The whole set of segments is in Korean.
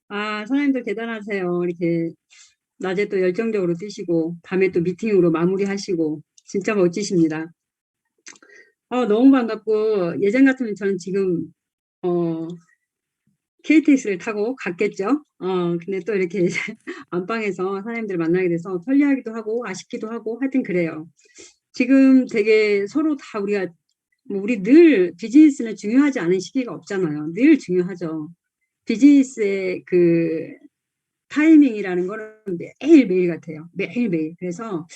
아, 사장님들 대단하세요. 이렇게 낮에 또 열정적으로 뛰시고, 밤에 또 미팅으로 마무리하시고, 진짜 멋지십니다. 너무 반갑고, 예전 같으면 저는 지금, 어, KTX를 타고 갔겠죠. 근데 또 이렇게 이제 안방에서 사장님들 만나게 돼서 편리하기도 하고, 아쉽기도 하고, 하여튼 그래요. 지금 되게 서로 다 우리가, 뭐 우리 늘 비즈니스는 중요하지 않은 시기가 없잖아요. 늘 중요하죠. 비즈니스의 그 타이밍이라는 거는 매일매일 같아요. 매일매일. 그래서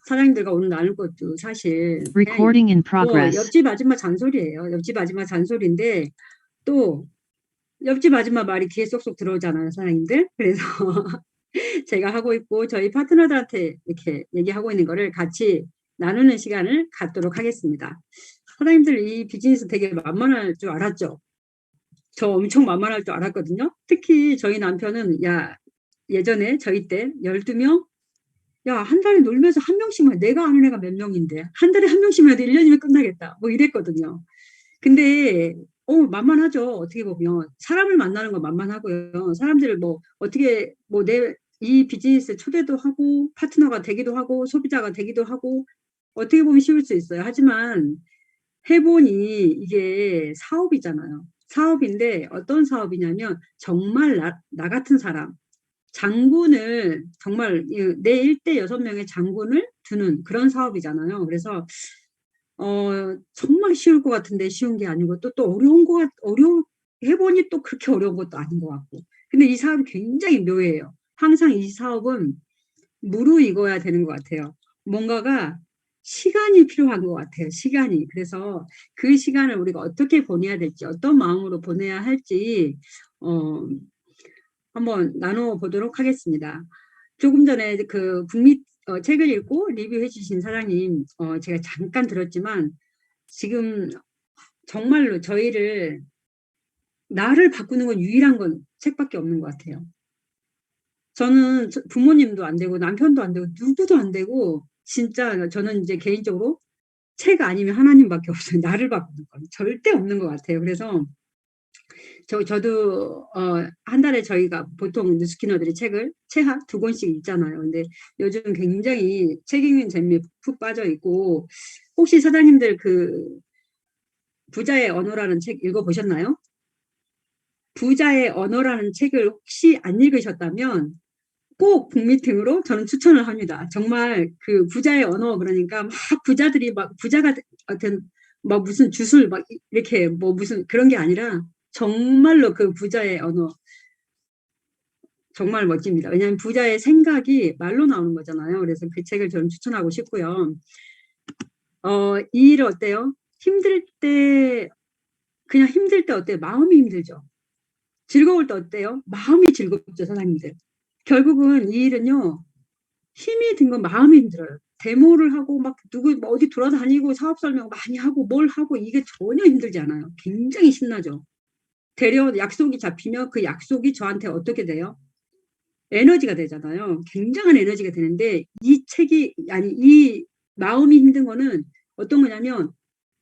사장님들과 오늘 나눌 것도 사실 그냥 Recording in 뭐 progress. 옆집 아줌마 잔소리예요. 옆집 아줌마 잔소리인데 또 옆집 아줌마 말이 귀에 쏙쏙 들어오잖아요, 사장님들. 그래서 제가 하고 있고 저희 파트너들한테 이렇게 얘기하고 있는 거를 같이 나누는 시간을 갖도록 하겠습니다. 사장님들 이 비즈니스 되게 만만할 줄 알았죠? 저 엄청 만만할 줄 알았거든요. 특히 저희 남편은 야 예전에 저희 때 12명? 야, 한 달에 놀면서 한 명씩만, 내가 아는 애가 몇 명인데, 한 달에 한 명씩만 해도 1년이면 끝나겠다. 뭐 이랬거든요. 근데, 만만하죠. 어떻게 보면. 사람을 만나는 건 만만하고요. 사람들을 뭐, 어떻게, 뭐, 이 비즈니스 초대도 하고, 파트너가 되기도 하고, 소비자가 되기도 하고, 어떻게 보면 쉬울 수 있어요. 하지만, 해보니 이게 사업이잖아요. 사업인데, 어떤 사업이냐면, 정말 나 같은 사람, 장군을 정말 내 일대 6명의 장군을 두는 그런 사업이잖아요. 그래서 정말 쉬울 것 같은데 쉬운 게 아니고 또 어려운 해보니 또 그렇게 어려운 것도 아닌 것 같고. 근데 이 사업이 굉장히 묘해요. 항상 이 사업은 무르익어야 되는 것 같아요. 뭔가가 시간이 필요한 것 같아요. 시간이. 그래서 그 시간을 우리가 어떻게 보내야 될지, 어떤 마음으로 보내야 할지, 어, 한번 나눠보도록 하겠습니다. 조금 전에 그 북미 책을 읽고 리뷰해 주신 사장님 제가 잠깐 들었지만 지금 정말로 저희를 나를 바꾸는 건 유일한 건 책밖에 없는 것 같아요. 저는 부모님도 안 되고 남편도 안 되고 누구도 안 되고 진짜 저는 이제 개인적으로 책 아니면 하나님밖에 없어요. 나를 바꾸는 건 절대 없는 것 같아요. 그래서 저도 한 달에 저희가 보통 뉴스키너들이 책을 최하 2권씩 읽잖아요. 근데 요즘 굉장히 책 읽는 재미에 푹 빠져 있고 혹시 사장님들 그 부자의 언어라는 책 읽어보셨나요? 부자의 언어라는 책을 혹시 안 읽으셨다면 꼭 북미팅으로 저는 추천을 합니다. 정말 그 부자의 언어 그러니까 막 부자들이 막 부자가 어떤 막 무슨 주술 막 이렇게 뭐 무슨 그런 게 아니라 정말로 그 부자의 언어 정말 멋집니다. 왜냐하면 부자의 생각이 말로 나오는 거잖아요. 그래서 그 책을 저는 추천하고 싶고요. 이 일 어때요? 힘들 때 그냥 힘들 때 어때요? 마음이 힘들죠. 즐거울 때 어때요? 마음이 즐겁죠, 사장님들. 결국은 이 일은요. 힘이 든 건 마음이 힘들어요. 데모를 하고 막 누구 뭐 어디 돌아다니고 사업 설명 많이 하고 뭘 하고 이게 전혀 힘들지 않아요. 굉장히 신나죠. 되려 약속이 잡히면 그 약속이 저한테 어떻게 돼요? 에너지가 되잖아요. 굉장한 에너지가 되는데 이 책이 아니 이 마음이 힘든 거는 어떤 거냐면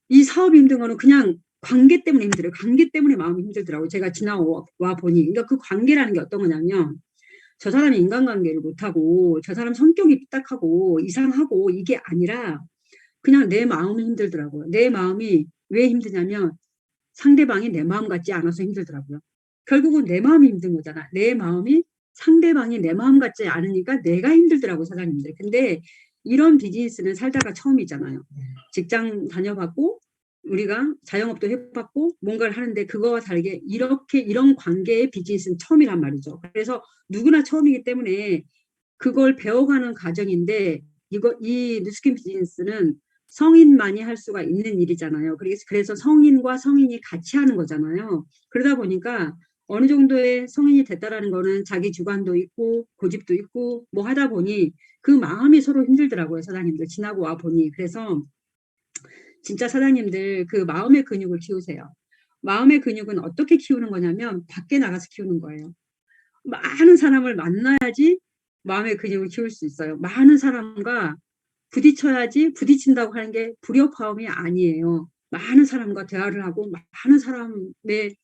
이 사업이 힘든 거는 그냥 관계 때문에 힘들어요. 관계 때문에 마음이 힘들더라고요. 제가 지나와 보니 그러니까 그 관계라는 게 어떤 거냐면 저 사람이 인간관계를 못하고 저 사람 성격이 삐딱하고 이상하고 이게 아니라 그냥 내 마음이 힘들더라고요. 내 마음이 왜 힘드냐면 상대방이 내 마음 같지 않아서 힘들더라고요. 결국은 내 마음이 힘든 거잖아. 내 마음이 상대방이 내 마음 같지 않으니까 내가 힘들더라고 사장님들. 근데 이런 비즈니스는 살다가 처음이잖아요. 직장 다녀봤고 우리가 자영업도 해봤고 뭔가를 하는데 그거와 다르게 이렇게 이런 관계의 비즈니스는 처음이란 말이죠. 그래서 누구나 처음이기 때문에 그걸 배워가는 과정인데 이 뉴스킨 비즈니스는 성인만이 할 수가 있는 일이잖아요. 그래서 성인과 성인이 같이 하는 거잖아요. 그러다 보니까 어느 정도의 성인이 됐다라는 거는 자기 주관도 있고 고집도 있고 뭐 하다 보니 그 마음이 서로 힘들더라고요. 사장님들 지나고 와 보니. 그래서 진짜 사장님들 그 마음의 근육을 키우세요. 마음의 근육은 어떻게 키우는 거냐면 밖에 나가서 키우는 거예요. 많은 사람을 만나야지 마음의 근육을 키울 수 있어요. 많은 사람과 부딪혀야지 부딪힌다고 하는 게 불협화음이 아니에요. 많은 사람과 대화를 하고 많은 사람의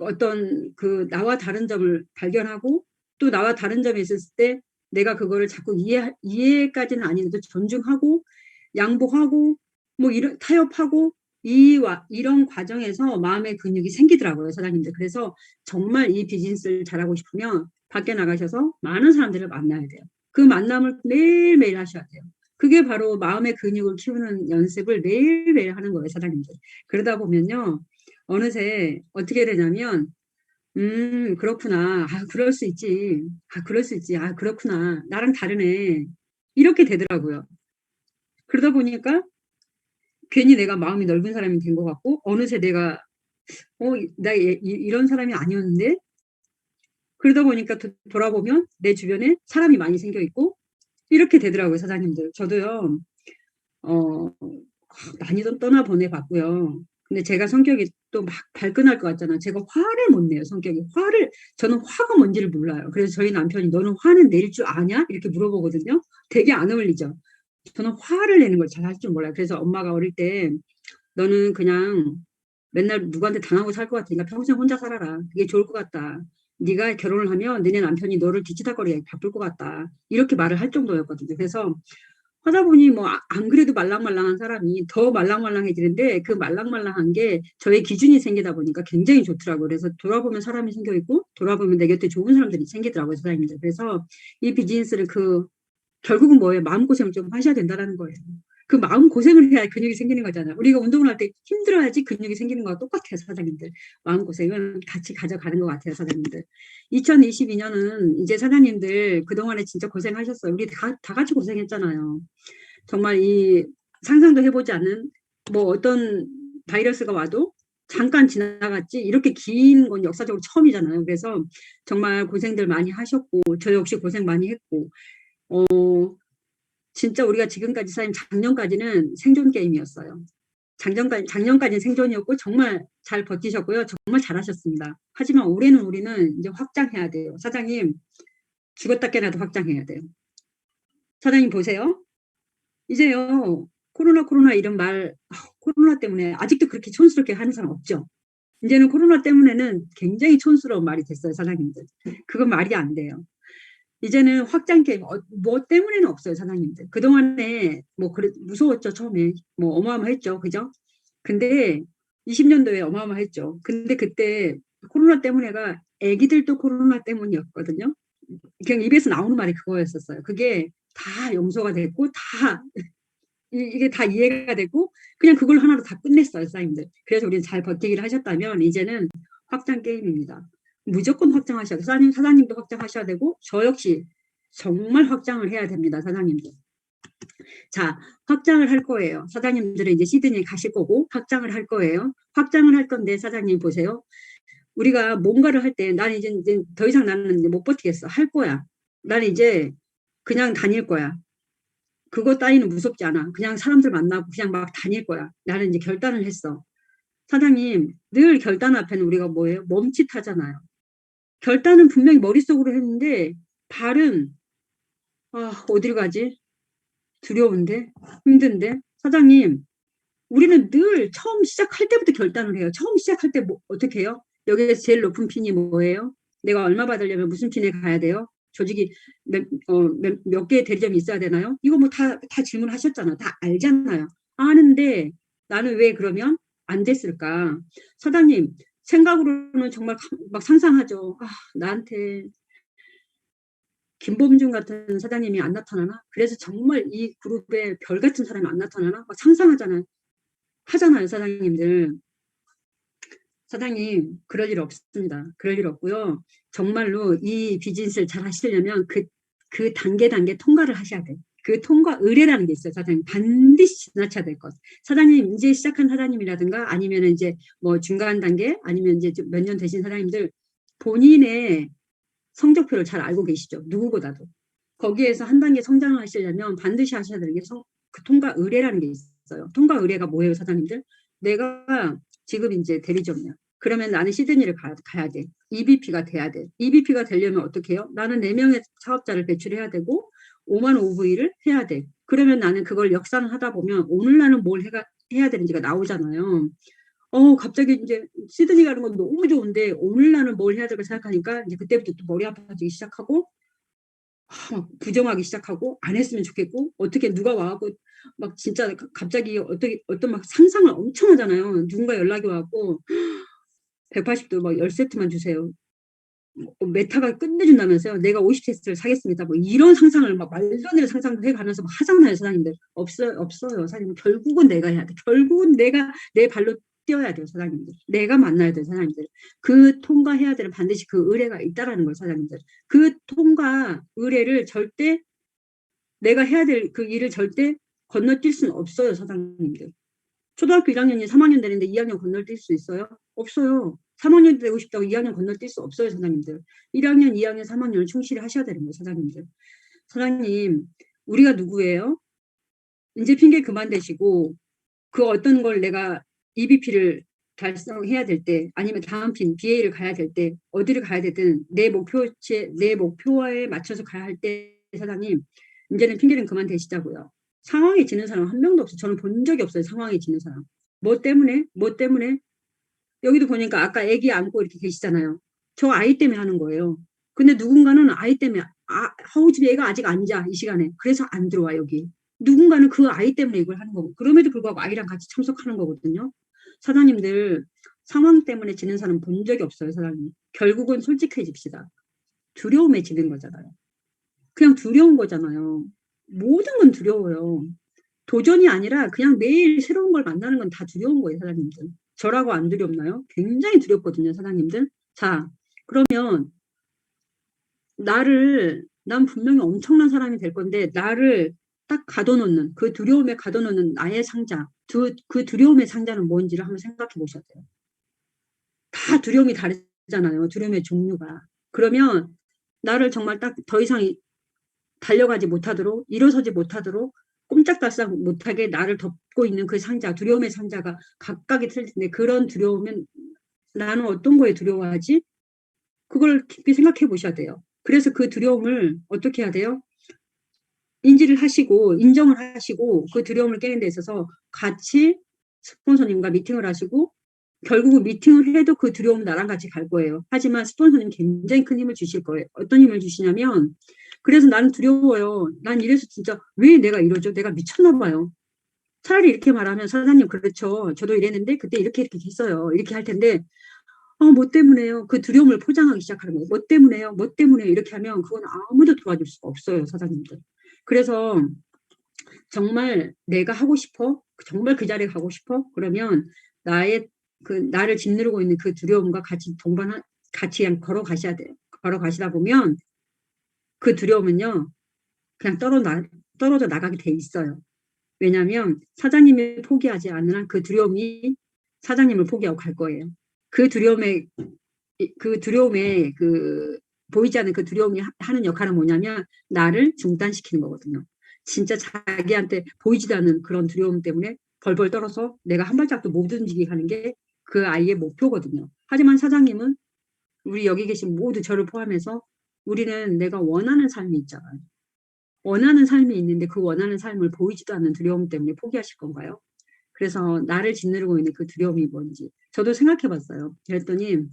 어떤 그 나와 다른 점을 발견하고 또 나와 다른 점이 있었을 때 내가 그거를 자꾸 이해까지는 아니어도 존중하고 양보하고 뭐 이런 타협하고 이런 과정에서 마음의 근육이 생기더라고요, 사장님들. 그래서 정말 이 비즈니스를 잘하고 싶으면 밖에 나가셔서 많은 사람들을 만나야 돼요. 그 만남을 매일매일 하셔야 돼요. 그게 바로 마음의 근육을 키우는 연습을 매일매일 하는 거예요, 사장님들. 그러다 보면요, 어느새 어떻게 되냐면 그렇구나. 아, 그럴 수 있지. 아, 그럴 수 있지. 아, 그렇구나. 나랑 다르네. 이렇게 되더라고요. 그러다 보니까 괜히 내가 마음이 넓은 사람이 된 것 같고, 어느새 내가, 나 이런 사람이 아니었는데? 그러다 보니까 돌아보면 내 주변에 사람이 많이 생겨 있고, 이렇게 되더라고요, 사장님들. 저도요, 어, 많이 좀 떠나보내봤고요. 근데 제가 성격이 또 막 발끈할 것 같잖아. 제가 화를 못 내요, 성격이. 저는 화가 뭔지를 몰라요. 그래서 저희 남편이 너는 화는 낼 줄 아냐? 이렇게 물어보거든요. 되게 안 어울리죠. 저는 화를 내는 걸 잘 할 줄 몰라요. 그래서 엄마가 어릴 때 너는 그냥 맨날 누구한테 당하고 살 것 같으니까 평생 혼자 살아라. 그게 좋을 것 같다. 네가 결혼을 하면 너네 남편이 너를 뒤치다거리게 바쁠 것 같다. 이렇게 말을 할 정도였거든요. 그래서 하다 보니 뭐 안 그래도 말랑말랑한 사람이 더 말랑말랑해지는데 그 말랑말랑한 게 저의 기준이 생기다 보니까 굉장히 좋더라고요. 그래서 돌아보면 사람이 생겨 있고 돌아보면 내 곁에 좋은 사람들이 생기더라고요, 사장님들. 그래서 이 비즈니스를 결국은 뭐예요? 마음고생을 좀 하셔야 된다는 거예요. 그 마음고생을 해야 근육이 생기는 거잖아요. 우리가 운동을 할 때 힘들어야지 근육이 생기는 거와 똑같아요, 사장님들. 마음고생은 같이 가져가는 것 같아요, 사장님들. 2022년은 이제 사장님들 그동안에 진짜 고생하셨어요. 우리 다 같이 고생했잖아요. 정말 상상도 해보지 않은 뭐 어떤 바이러스가 와도 잠깐 지나갔지 이렇게 긴 건 역사적으로 처음이잖아요. 그래서 정말 고생들 많이 하셨고 저 역시 고생 많이 했고 진짜 우리가 지금까지 쌓인 작년까지는 생존 게임이었어요. 작년까지는 생존이었고 정말 잘 버티셨고요. 정말 잘하셨습니다. 하지만 올해는 우리는 이제 확장해야 돼요. 사장님 죽었다 깨나도 확장해야 돼요. 사장님 보세요. 이제요 코로나 이런 코로나 때문에 아직도 그렇게 촌스럽게 하는 사람 없죠. 이제는 코로나 때문에는 굉장히 촌스러운 말이 됐어요, 사장님들. 그건 말이 안 돼요. 이제는 확장 게임 뭐 때문에는 없어요, 사장님들. 그동안에 무서웠죠, 처음에. 뭐 어마어마했죠, 그죠? 근데 20년도에 어마어마했죠. 근데 그때 코로나 때문에가 애기들도 코로나 때문이었거든요. 그냥 입에서 나오는 말이 그거였었어요. 그게 다 용서가 됐고 이게 다 이해가 됐고 그냥 그걸 하나로 다 끝냈어요, 사장님들. 그래서 우리는 잘 버티기를 하셨다면 이제는 확장 게임입니다. 무조건 확장하셔야 돼요. 사장님도 확장하셔야 되고 저 역시 정말 확장을 해야 됩니다, 사장님도. 자, 확장을 할 거예요. 사장님들은 이제 시드니 가실 거고 확장을 할 거예요. 확장을 할 건데 사장님 보세요. 우리가 뭔가를 할 때 나는 이제 더 이상 나는 못 버티겠어. 할 거야. 나는 이제 그냥 다닐 거야. 그거 따위는 무섭지 않아. 그냥 사람들 만나고 그냥 막 다닐 거야. 나는 이제 결단을 했어. 사장님, 늘 결단 앞에는 우리가 뭐예요? 멈칫하잖아요. 결단은 분명히 머릿속으로 했는데 발은 어디로 가지? 두려운데? 힘든데? 사장님, 우리는 늘 처음 시작할 때부터 결단을 해요. 처음 시작할 때 어떻게 해요? 여기에서 제일 높은 핀이 뭐예요? 내가 얼마 받으려면 무슨 핀에 가야 돼요? 조직이 몇 개의 대리점이 있어야 되나요? 이거 뭐 다 질문하셨잖아. 다 알잖아요. 아는데 나는 왜 그러면 안 됐을까? 사장님, 생각으로는 정말 막 상상하죠. 나한테 김범준 같은 사장님이 안 나타나나? 그래서 정말 이 그룹에 별 같은 사람이 안 나타나나? 막 상상하잖아요. 하잖아요, 사장님들. 사장님, 그럴 일 없습니다. 그럴 일 없고요. 정말로 이 비즈니스를 잘 하시려면 그 단계 통과를 하셔야 돼요. 그 통과 의례라는 게 있어요, 사장님. 반드시 지나쳐야 될 것. 사장님, 이제 시작한 사장님이라든가 아니면 이제 뭐 중간 단계 아니면 이제 몇 년 되신 사장님들 본인의 성적표를 잘 알고 계시죠. 누구보다도. 거기에서 한 단계 성장을 하시려면 반드시 하셔야 되는 게 그 통과 의례라는 게 있어요. 통과 의례가 뭐예요, 사장님들? 내가 지금 이제 대리점이야. 그러면 나는 시드니를 가야 돼. EBP가 돼야 돼. EBP가 되려면 어떻게 해요? 나는 4명의 사업자를 배출해야 되고 5만 OV를 해야 돼. 그러면 나는 그걸 역산을 하다 보면 오늘 나는 뭘 해야 되는지가 나오잖아요. 갑자기 이제 시드니 가는 건 너무 좋은데 오늘 나는 뭘 해야 될까 생각하니까 이제 그때부터 또 머리 아파지기 시작하고 막 부정하기 시작하고 안 했으면 좋겠고 어떻게 누가 와갖고 막 진짜 갑자기 어떤 막 상상을 엄청 하잖아요. 누군가 연락이 와갖고 180도 막 10세트만 주세요. 메타가 끝내준다면서요. 내가 50세트를 사겠습니다. 뭐 이런 상상을 막 말도 안 되는 상상을 해가면서 막 하잖아요, 사장님들. 없어요. 사장님. 결국은 내가 해야 돼. 결국은 내가 내 발로 뛰어야 돼요, 사장님들. 내가 만나야 돼요, 사장님들. 그 통과해야 되는 반드시 그 의뢰가 있다라는 거예요, 사장님들. 그 통과 의뢰를 절대 내가 해야 될 그 일을 절대 건너뛸 수는 없어요, 사장님들. 초등학교 1학년이 3학년 되는데 2학년 건너뛸 수 있어요? 없어요. 3학년 되고 싶다고 2학년 건너뛸 수 없어요, 사장님들. 1학년, 2학년, 3학년을 충실히 하셔야 되는 거예요, 사장님들. 사장님, 우리가 누구예요? 이제 핑계 그만 대시고 그 어떤 걸 내가 EBP를 달성해야 될 때 아니면 다음 핀 BA를 가야 될 때 어디를 가야 되든 내 목표에 맞춰서 가야 할 때 사장님 이제는 핑계는 그만 대시자고요. 상황에 지는 사람 한 명도 없어요. 저는 본 적이 없어요. 상황에 지는 사람. 뭐 때문에? 여기도 보니까 아까 애기 안고 이렇게 계시잖아요. 저 아이 때문에 하는 거예요. 근데 누군가는 아이 때문에 집에 애가 아직 안 자, 이 시간에. 그래서 안 들어와, 여기. 누군가는 그 아이 때문에 이걸 하는 거고. 그럼에도 불구하고 아이랑 같이 참석하는 거거든요. 사장님들, 상황 때문에 지는 사람 본 적이 없어요, 사장님. 결국은 솔직해집시다. 두려움에 지는 거잖아요. 그냥 두려운 거잖아요. 모든 건 두려워요. 도전이 아니라 그냥 매일 새로운 걸 만나는 건 다 두려운 거예요, 사장님들. 저라고 안 두렵나요? 굉장히 두렵거든요, 사장님들. 자, 그러면 난 분명히 엄청난 사람이 될 건데 나를 딱 가둬놓는 그 두려움에 가둬놓는 나의 상자, 그 두려움의 상자는 뭔지를 한번 생각해 보셔야 돼요. 다 두려움이 다르잖아요. 두려움의 종류가. 그러면 나를 정말 딱 더 이상 달려가지 못하도록 일어서지 못하도록 꼼짝달싹 못하게 나를 덮고 있는 그 상자, 두려움의 상자가 각각이 틀릴 텐데 그런 두려움은 나는 어떤 거에 두려워하지? 그걸 깊이 생각해 보셔야 돼요. 그래서 그 두려움을 어떻게 해야 돼요? 인지를 하시고 인정을 하시고 그 두려움을 깨는 데 있어서 같이 스폰서님과 미팅을 하시고 결국은 미팅을 해도 그 두려움은 나랑 같이 갈 거예요. 하지만 스폰서님 굉장히 큰 힘을 주실 거예요. 어떤 힘을 주시냐면 그래서 나는 두려워요. 난 이래서 진짜 왜 내가 이러죠? 내가 미쳤나 봐요. 차라리 이렇게 말하면 사장님 그렇죠. 저도 이랬는데 그때 이렇게 했어요. 이렇게 할 텐데 뭐 때문에요? 그 두려움을 포장하기 시작하는 거예요. 뭐 때문에요? 뭐 때문에요? 이렇게 하면 그건 아무도 도와줄 수가 없어요, 사장님들. 그래서 정말 내가 하고 싶어? 정말 그 자리에 가고 싶어? 그러면 나를 짓누르고 있는 그 두려움과 같이 그냥 걸어가셔야 돼요. 걸어가시다 보면 그 두려움은요, 그냥 떨어져 나가게 돼 있어요. 왜냐하면 사장님이 포기하지 않는 한 그 두려움이 사장님을 포기하고 갈 거예요. 그 두려움에 보이지 않는 그 두려움이 하는 역할은 뭐냐면 나를 중단시키는 거거든요. 진짜 자기한테 보이지도 않는 그런 두려움 때문에 벌벌 떨어서 내가 한 발짝도 못 움직이게 하는 게 그 아이의 목표거든요. 하지만 사장님은 우리 여기 계신 모두 저를 포함해서 우리는 내가 원하는 삶이 있잖아요. 원하는 삶이 있는데 그 원하는 삶을 보이지도 않는 두려움 때문에 포기하실 건가요? 그래서 나를 짓누르고 있는 그 두려움이 뭔지 저도 생각해 봤어요. 그랬더니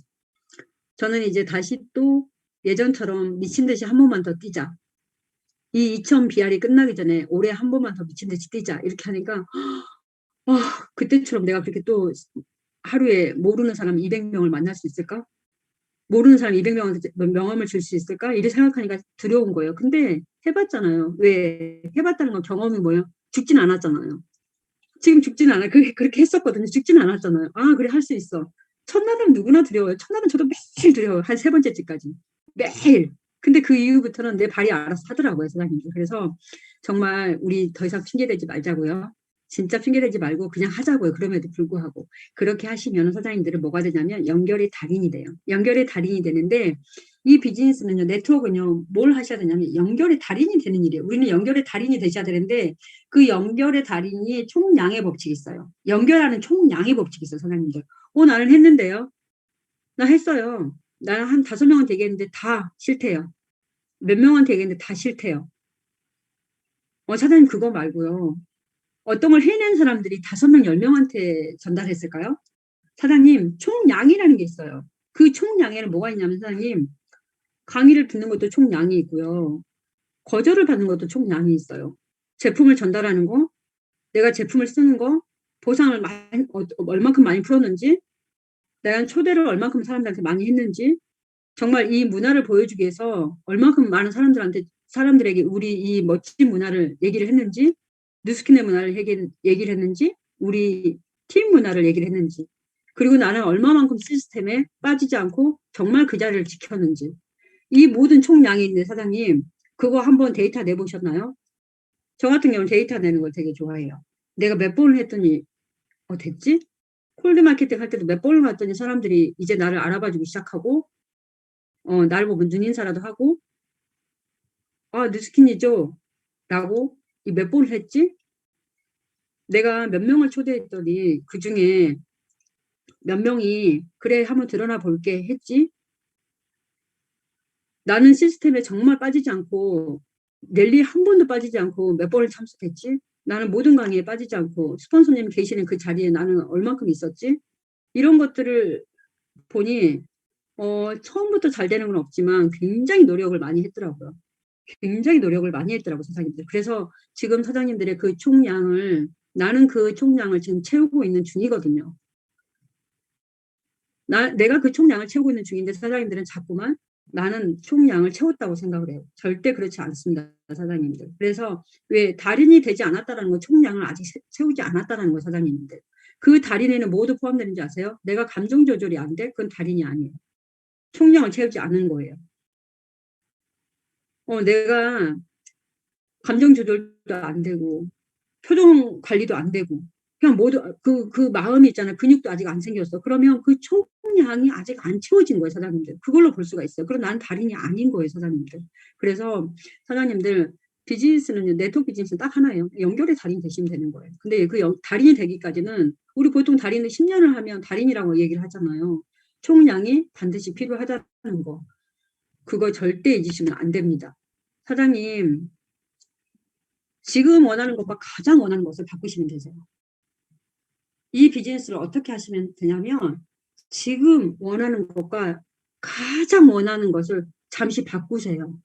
저는 이제 다시 또 예전처럼 미친 듯이 한 번만 더 뛰자. 이 2000 BR이 끝나기 전에 올해 한 번만 더 미친 듯이 뛰자. 이렇게 하니까 그때처럼 내가 그렇게 또 하루에 모르는 사람 200명을 만날 수 있을까? 모르는 사람 200명한테 명함을 줄 수 있을까? 이렇게 생각하니까 두려운 거예요. 근데 해봤잖아요. 왜? 해봤다는 건 경험이 뭐예요? 죽진 않았잖아요. 지금 죽진 않아요. 그렇게 했었거든요. 죽진 않았잖아요. 그래, 할 수 있어. 첫날은 누구나 두려워요. 첫날은 저도 매일 두려워요. 한 3번째쯤까지. 매일. 근데 그 이후부터는 내 발이 알아서 하더라고요, 사장님들. 그래서 정말 우리 더 이상 핑계대지 말자고요. 진짜 핑계대지 말고 그냥 하자고요. 그럼에도 불구하고. 그렇게 하시면 사장님들은 뭐가 되냐면 연결의 달인이 돼요. 연결의 달인이 되는데 이 비즈니스는요, 네트워크는요, 뭘 하셔야 되냐면 연결의 달인이 되는 일이에요. 우리는 연결의 달인이 되셔야 되는데 그 연결의 달인이 총량의 법칙이 있어요. 연결하는 총량의 법칙이 있어요, 사장님들. 나는 했는데요. 나 했어요. 나는 한 5명은 되겠는데 다 싫대요. 몇 명한테 얘기했는데 다 싫대요. 사장님 그거 말고요. 어떤 걸 해낸 사람들이 5명, 10명한테 전달했을까요? 사장님, 총량이라는 게 있어요. 그 총량에는 뭐가 있냐면 사장님, 강의를 듣는 것도 총량이 있고요. 거절을 받는 것도 총량이 있어요. 제품을 전달하는 거, 내가 제품을 쓰는 거, 보상을 얼만큼 많이 풀었는지, 내가 초대를 얼만큼 사람들한테 많이 했는지, 정말 이 문화를 보여주기 위해서 얼만큼 많은 사람들에게 우리 이 멋진 문화를 얘기를 했는지, 뉴스킨의 문화를 얘기를 했는지, 우리 팀 문화를 얘기를 했는지, 그리고 나는 얼마만큼 시스템에 빠지지 않고 정말 그 자리를 지켰는지, 이 모든 총량이 있는데 사장님, 그거 한번 데이터 내보셨나요? 저 같은 경우는 데이터 내는 걸 되게 좋아해요. 내가 몇 번을 했더니 됐지? 콜드 마케팅 할 때도 몇 번을 갔더니 사람들이 이제 나를 알아봐주기 시작하고 나를 보면 눈인사라도 하고 뉴스킨이죠? 라고 몇 번을 했지? 내가 몇 명을 초대했더니 그중에 몇 명이 그래 한번 드러나 볼게 했지? 나는 시스템에 정말 빠지지 않고 랠리 한 번도 빠지지 않고 몇 번을 참석했지? 나는 모든 강의에 빠지지 않고 스폰서님 계시는 그 자리에 나는 얼만큼 있었지? 이런 것들을 보니 처음부터 잘 되는 건 없지만 굉장히 노력을 많이 했더라고요. 굉장히 노력을 많이 했더라고요, 사장님들. 그래서 지금 사장님들의 그 총량을 나는 그 총량을 지금 채우고 있는 중이거든요. 내가 그 총량을 채우고 있는 중인데 사장님들은 자꾸만 나는 총량을 채웠다고 생각을 해요. 절대 그렇지 않습니다, 사장님들. 그래서 왜 달인이 되지 않았다라는 거, 총량을 아직 채우지 않았다라는 거, 사장님들. 그 달인에는 모두 포함되는지 아세요? 내가 감정 조절이 안 돼? 그건 달인이 아니에요. 총량을 채우지 않은 거예요. 내가 감정 조절도 안 되고 표정 관리도 안 되고 그냥 모두 그 마음이 있잖아요. 근육도 아직 안 생겼어. 그러면 그 총량이 아직 안 채워진 거예요, 사장님들. 그걸로 볼 수가 있어요. 그럼 난 달인이 아닌 거예요, 사장님들. 그래서 사장님들 비즈니스는 네트워크 비즈니스는 딱 하나예요. 연결의 달인 되시면 되는 거예요. 근데 그 달인이 되기까지는 우리 보통 달인은 10년을 하면 달인이라고 얘기를 하잖아요. 총량이 반드시 필요하다는 거. 그거 절대 잊으시면 안 됩니다. 사장님, 지금 원하는 것과 가장 원하는 것을 바꾸시면 되세요. 이 비즈니스를 어떻게 하시면 되냐면 지금 원하는 것과 가장 원하는 것을 잠시 바꾸세요.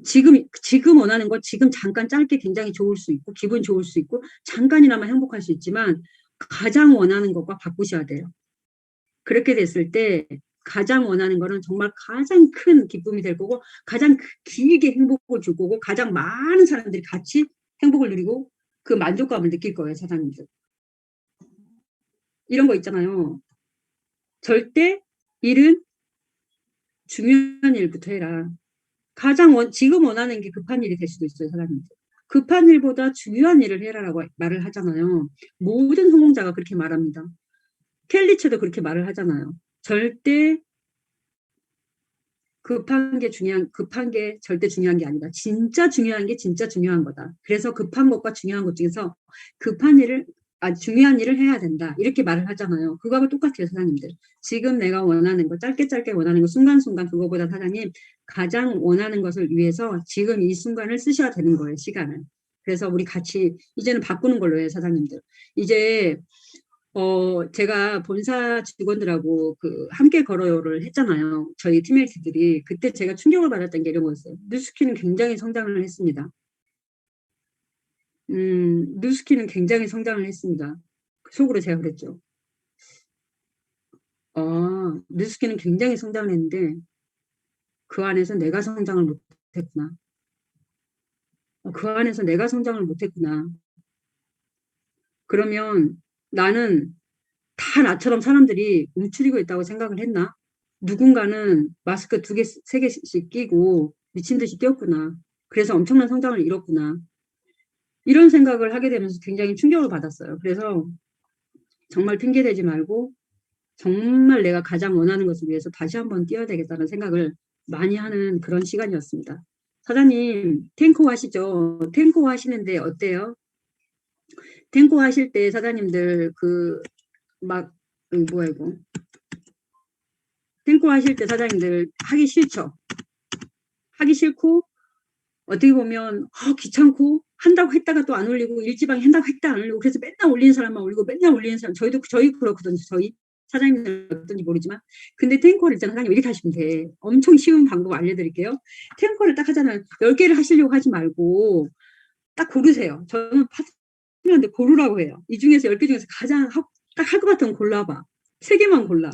지금 원하는 것 지금 잠깐 짧게 굉장히 좋을 수 있고 기분 좋을 수 있고 잠깐이나마 행복할 수 있지만 가장 원하는 것과 바꾸셔야 돼요. 그렇게 됐을 때 가장 원하는 거는 정말 가장 큰 기쁨이 될 거고 가장 길게 행복을 줄 거고 가장 많은 사람들이 같이 행복을 누리고 그 만족감을 느낄 거예요, 사장님들. 이런 거 있잖아요. 절대 일은 중요한 일부터 해라. 지금 원하는 게 급한 일이 될 수도 있어요, 사장님들. 급한 일보다 중요한 일을 해라라고 말을 하잖아요. 모든 성공자가 그렇게 말합니다. 켈리체도 그렇게 말을 하잖아요. 절대 급한 게 절대 중요한 게 아니다. 진짜 중요한 게 진짜 중요한 거다. 그래서 급한 것과 중요한 것 중에서 중요한 일을 해야 된다. 이렇게 말을 하잖아요. 그거하고 똑같아요, 사장님들. 지금 내가 원하는 거, 짧게 원하는 거, 순간순간 그거보다 사장님, 가장 원하는 것을 위해서 지금 이 순간을 쓰셔야 되는 거예요, 시간을. 그래서 우리 같이, 이제는 바꾸는 걸로 해요, 사장님들. 이제, 제가 본사 직원들하고 함께 걸어요를 했잖아요. 저희 팀메이트들이. 그때 제가 충격을 받았던 게 이런 거였어요. 뉴스키는 굉장히 성장을 했습니다. 뉴스키는 굉장히 성장을 했습니다. 속으로 제가 그랬죠. 뉴스키는 굉장히 성장을 했는데 그 안에서 내가 성장을 못했구나. 그 안에서 내가 성장을 못했구나. 그러면 나는 다 나처럼 사람들이 움츠리고 있다고 생각을 했나? 누군가는 마스크 2개, 3개씩 끼고 미친 듯이 뛰었구나. 그래서 엄청난 성장을 이뤘구나. 이런 생각을 하게 되면서 굉장히 충격을 받았어요. 그래서 정말 핑계대지 말고 정말 내가 가장 원하는 것을 위해서 다시 한번 뛰어야 되겠다는 생각을 많이 하는 그런 시간이었습니다. 사장님, 탱코 하시죠? 탱코 하시는데 어때요? 탱코 하실 때 사장님들 뭐야 이거. 탱코 하실 때 사장님들 하기 싫죠? 하기 싫고 어떻게 보면 귀찮고 한다고 했다가 또 안 올리고 일지방에 한다고 했다 안 올리고 그래서 맨날 올리는 사람만 올리고 맨날 올리는 사람 저희 그렇거든요. 저희 사장님들 어떤지 모르지만 근데 탱커를 일단 사장님 이렇게 하시면 돼. 엄청 쉬운 방법 알려드릴게요. 탱커를 딱 하잖아요. 10개를 하시려고 하지 말고 딱 고르세요. 저는 파트너한테 고르라고 해요. 이 중에서 10개 중에서 가장 딱 할 것 같은 거 골라봐. 3개만 골라.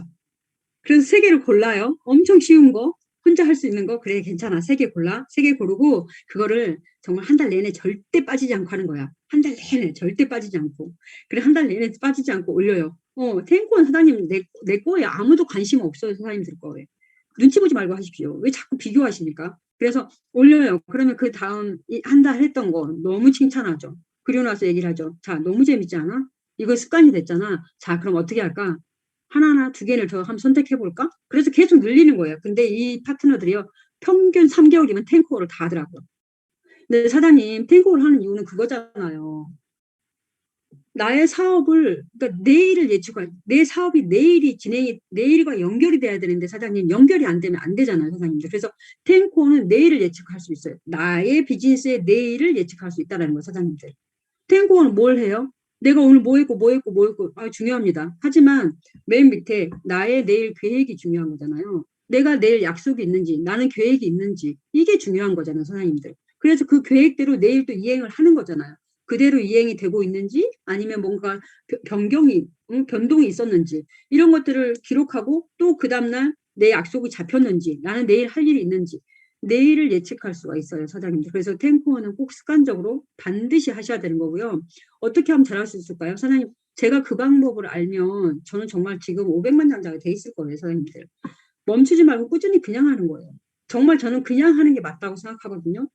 그래서 3개를 골라요. 엄청 쉬운 거. 혼자 할 수 있는 거. 그래 괜찮아. 3개 골라. 3개 고르고 그거를 정말 한 달 내내 절대 빠지지 않고 하는 거야. 한 달 내내 절대 빠지지 않고. 그래 한 달 내내 빠지지 않고 올려요. 탱크원 사장님 내 거에 아무도 관심 없어요. 사장님들 거에. 눈치 보지 말고 하십시오. 왜 자꾸 비교하십니까? 그래서 올려요. 그러면 그 다음 한 달 했던 거 너무 칭찬하죠. 그리고 나서 얘기를 하죠. 자, 너무 재밌지 않아? 이거 습관이 됐잖아. 자, 그럼 어떻게 할까? 하나나 2개를 더 한번 선택해볼까? 그래서 계속 늘리는 거예요. 근데 이 파트너들이요. 평균 3개월이면 탱크홀을 다 하더라고요. 근데 사장님 탱크홀 하는 이유는 그거잖아요. 나의 사업을 그러니까 내일을 예측할 내 사업이 내일과 연결이 돼야 되는데 사장님 연결이 안 되면 안 되잖아요. 사장님들. 그래서 탱크홀은 내일을 예측할 수 있어요. 나의 비즈니스의 내일을 예측할 수 있다는 거예요. 사장님들. 탱고는 뭘 해요? 내가 오늘 뭐 했고 중요합니다. 하지만 맨 밑에 나의 내일 계획이 중요한 거잖아요. 내가 내일 약속이 있는지 나는 계획이 있는지 이게 중요한 거잖아요. 선생님들. 그래서 그 계획대로 내일 또 이행을 하는 거잖아요. 그대로 이행이 되고 있는지 아니면 뭔가 변동이 있었는지 이런 것들을 기록하고 또 그 다음날 내 약속이 잡혔는지 나는 내일 할 일이 있는지 내일을 예측할 수가 있어요. 사장님들. 그래서 탱크원은 꼭 습관적으로 반드시 하셔야 되는 거고요. 어떻게 하면 잘할 수 있을까요? 사장님 제가 그 방법을 알면 저는 정말 지금 500만 장자가 돼 있을 거예요. 사장님들. 멈추지 말고 꾸준히 그냥 하는 거예요. 정말 저는 그냥 하는 게 맞다고 생각하거든요.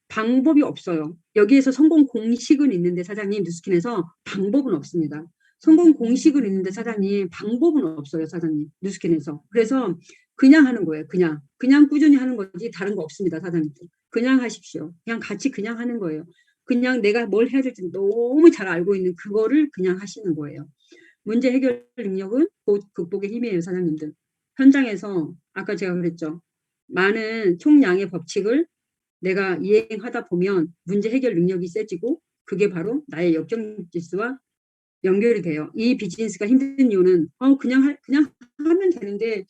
방법이 없어요. 여기에서 성공 공식은 있는데 사장님 뉴스킨에서 방법은 없습니다. 성공 공식은 있는데 사장님 방법은 없어요. 사장님 뉴스킨에서. 그래서 그냥 하는 거예요. 그냥 꾸준히 하는 거지 다른 거 없습니다. 사장님들. 그냥 하십시오. 그냥 같이 그냥 하는 거예요. 그냥 내가 뭘 해야 될지 너무 잘 알고 있는 그거를 그냥 하시는 거예요. 문제 해결 능력은 곧 극복의 힘이에요. 사장님들. 현장에서 아까 제가 그랬죠. 많은 총량의 법칙을 내가 이행하다 보면 문제 해결 능력이 세지고 그게 바로 나의 역경지수와 연결이 돼요. 이 비즈니스가 힘든 이유는 그냥 하면 되는데